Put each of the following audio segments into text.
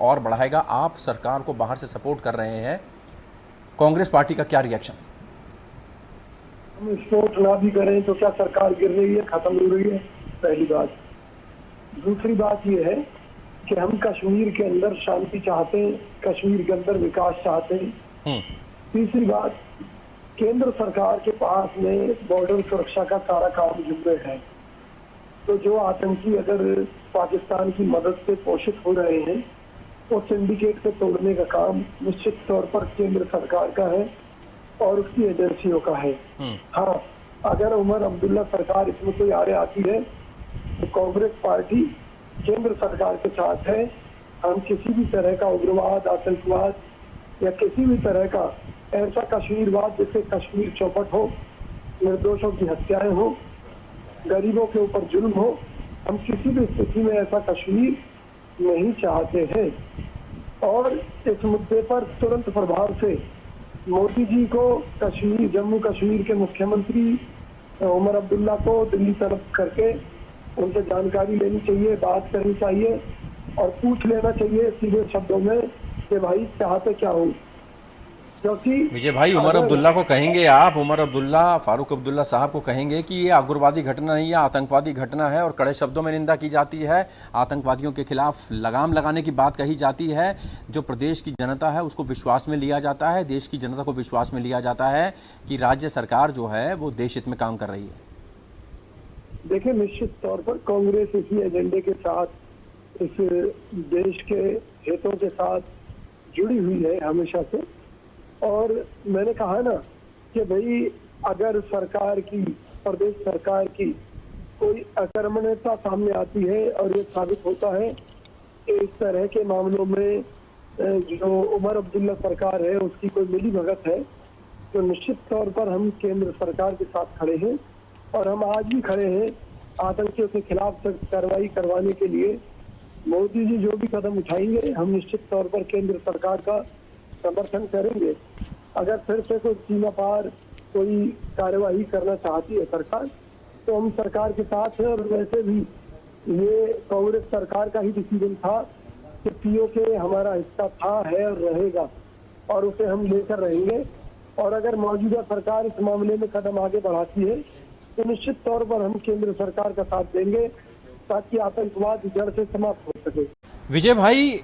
और बढ़ाएगा। आप सरकार को बाहर से सपोर्ट कर रहे हैं, कांग्रेस पार्टी का क्या रिएक्शन? हम सपोर्ट ना भी करें तो क्या सरकार गिर रही है, खत्म हो रही है? पहली बात। दूसरी बात यह है कि हम कश्मीर के अंदर शांति चाहते हैं, कश्मीर के अंदर विकास चाहते हैं। तीसरी बात, केंद्र सरकार के पास में बॉर्डर सुरक्षा का सारा काम जिम्मे है। तो जो आतंकी अगर पाकिस्तान की मदद से पोषित हो रहे हैं, वो सिंडिकेट को तोड़ने का काम निश्चित तौर पर केंद्र सरकार का है और उसकी एजेंसियों का है। हाँ, अगर उमर अब्दुल्ला सरकार इसमें कोई आड़े आती है तो कांग्रेस पार्टी केंद्र सरकार के साथ है। हम किसी भी तरह का उग्रवाद, आतंकवाद या किसी भी तरह का ऐसा कश्मीरवाद जिससे कश्मीर चौपट हो, निर्दोषों की हत्याएं हो, गरीबों के ऊपर जुल्म हो, हम किसी भी स्थिति में ऐसा कश्मीर नहीं चाहते हैं। और इस मुद्दे पर तुरंत प्रभाव से मोदी जी को जम्मू कश्मीर के मुख्यमंत्री उमर अब्दुल्ला को दिल्ली तरफ करके उनसे जानकारी लेनी चाहिए, बात करनी चाहिए और पूछ लेना चाहिए सीधे शब्दों में कि भाई चाहते क्या हो। क्योंकि विजय भाई, उमर अब्दुल्ला को कहेंगे आप, उमर अब्दुल्ला, फारूक अब्दुल्ला साहब को कहेंगे कि ये उग्रवादी घटना नहीं है, आतंकवादी घटना है और कड़े शब्दों में निंदा की जाती है, आतंकवादियों के खिलाफ लगाम लगाने की बात कही जाती है। जो प्रदेश की जनता है उसको विश्वास में लिया जाता है, देश की जनता को विश्वास में लिया जाता है कि राज्य सरकार जो है वो देश हित में काम कर रही है। देखिए, निश्चित तौर पर कांग्रेस इसी एजेंडे के साथ, इस देश के हितों के साथ जुड़ी हुई है हमेशा से। और मैंने कहा ना कि भाई अगर सरकार की, प्रदेश सरकार की कोई अकर्मण्यता सामने आती है और ये साबित होता है कि इस तरह के मामलों में जो उमर अब्दुल्ला सरकार है उसकी कोई मिली भगत है, तो निश्चित तौर पर हम केंद्र सरकार के साथ खड़े हैं और हम आज भी खड़े हैं आतंकियों के खिलाफ कार्रवाई करवाने के लिए। मोदी जी जो भी कदम उठाएंगे हम निश्चित तौर पर केंद्र सरकार का समर्थन करेंगे। अगर फिर से कोई सीमा पार कोई कार्यवाही करना चाहती है सरकार, तो हम सरकार के साथ हैं। और वैसे भी ये कांग्रेस सरकार का ही डिसीजन था कि पीओके हमारा हिस्सा था, है और रहेगा और उसे हम लेकर रहेंगे। और अगर मौजूदा सरकार इस मामले में कदम आगे बढ़ाती है तो निश्चित तौर पर हम केंद्र सरकार का साथ देंगे ताकि आतंकवाद जड़ से समाप्त हो सके। विजय भाई,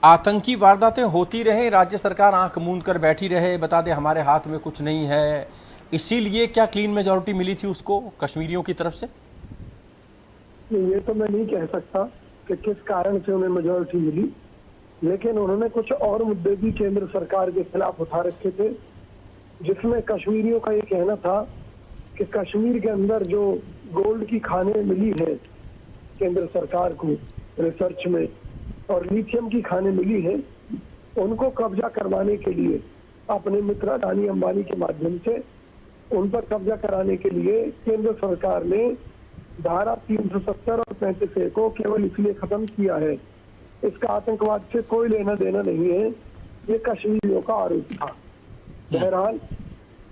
आतंकी वारदातें होती रहे, राज्य सरकार आंख मूंद कर बैठी रहे, बता दे हमारे हाथ में कुछ नहीं है, इसीलिए क्या क्लीन मेजॉरिटी मिली थी उसको कश्मीरियों की तरफ से? ये तो मैं नहीं कह सकता कि किस कारण से उन्हें मेजॉरिटी मिली, लेकिन उन्होंने कुछ और मुद्दे भी केंद्र सरकार के खिलाफ उठा रखे थे, जिसमें कश्मीरियों का ये कहना था कि कश्मीर के अंदर जो गोल्ड की खानें मिली है केंद्र सरकार को रिसर्च में और लिथियम की खानें मिली है, उनको कब्जा करवाने के लिए अपने मित्र अडानी अंबानी के माध्यम से उन पर कब्जा कराने के लिए केंद्र सरकार ने धारा 370 और 35A को केवल इसलिए खत्म किया है। इसका आतंकवाद से कोई लेना देना नहीं है, ये कश्मीरियों का आरोप था। बहरहाल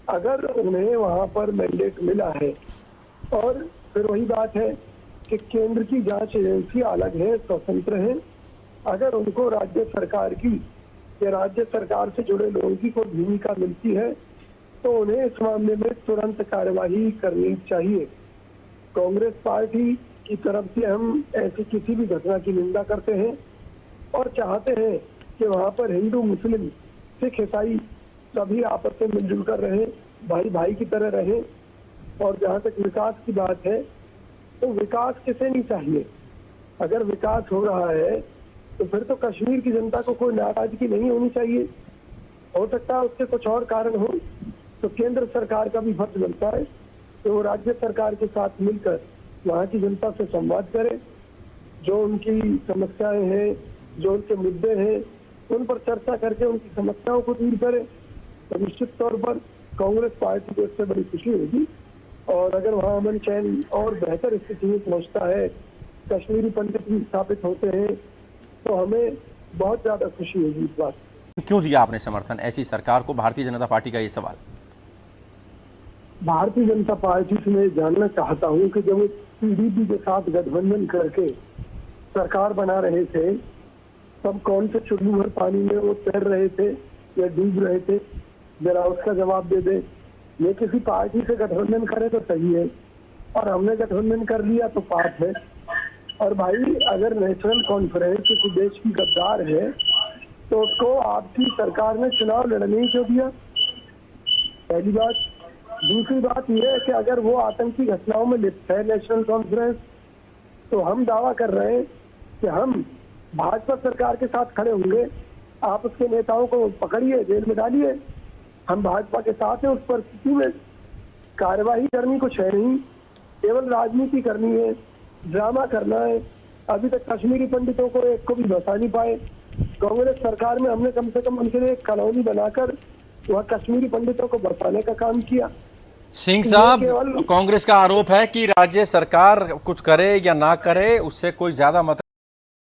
अगर उन्हें वहां पर मैंडेट मिला है, और फिर वही बात है कि केंद्र की जांच एजेंसी अलग है, स्वतंत्र है, अगर उनको राज्य सरकार की या राज्य सरकार से जुड़े लोगों की कोई भूमिका मिलती है तो उन्हें इस मामले में तुरंत कार्यवाही करनी चाहिए। कांग्रेस पार्टी की तरफ से हम ऐसी किसी भी घटना की निंदा करते हैं और चाहते हैं कि वहां पर हिंदू, मुस्लिम, सिख, ईसाई सभी आपस में मिलजुल कर रहे, भाई भाई की तरह रहे। और जहां तक विकास की बात है तो विकास किसे नहीं चाहिए। अगर विकास हो रहा है तो फिर तो कश्मीर की जनता को कोई नाराजगी नहीं होनी चाहिए। हो सकता है उसके कुछ और कारण हो, तो केंद्र सरकार का भी फर्ज बनता है तो वो राज्य सरकार के साथ मिलकर वहाँ की जनता से संवाद करे, जो उनकी समस्याएं हैं, जो उनके मुद्दे हैं, उन पर चर्चा करके उनकी समस्याओं को दूर करे। तो निश्चित तौर पर कांग्रेस पार्टी को इससे बड़ी खुशी होगी। और अगर वहाँ अमन चैन और बेहतर स्थिति में पहुँचता है, कश्मीरी पंडित भी स्थापित होते हैं, तो हमें बहुत ज्यादा खुशी होगी इस बात। क्यों दिया आपने समर्थन ऐसी सरकार को? भारतीय जनता पार्टी का ये सवाल। भारतीय जनता पार्टी से मैं जानना चाहता हूं कि जब पीडीपी के साथ गठबंधन करके सरकार बना रहे थे तब कौन से चुल्लू भर पानी में वो तैर रहे थे या डूब रहे थे, जरा उसका जवाब दे दे। ये किसी पार्टी से गठबंधन करे तो सही है, और हमने गठबंधन कर लिया तो पाप है। और भाई अगर नेशनल कॉन्फ्रेंस किसी देश की गद्दार है तो उसको आपकी सरकार ने चुनाव लड़ने ही क्यों दिया? पहली बात। दूसरी बात यह है कि अगर वो आतंकी घटनाओं में लिप्त है नेशनल कॉन्फ्रेंस, तो हम दावा कर रहे हैं कि हम भाजपा सरकार के साथ खड़े होंगे। आप उसके नेताओं को पकड़िए, जेल में डालिए, हम भाजपा के साथ हैं। उस परिस्थिति में कार्यवाही करनी कुछ है नहीं, केवल राजनीति करनी है, ड्रामा करना है। अभी तक कश्मीरी पंडितों को एक को भी बचा नहीं पाए। कांग्रेस सरकार में हमने कम से कम उनके लिए एक कॉलोनी बनाकर वह कश्मीरी पंडितों को बचाने का काम किया। सिंह साहब, कांग्रेस का आरोप है कि राज्य सरकार कुछ करे या ना करे उससे कोई ज्यादा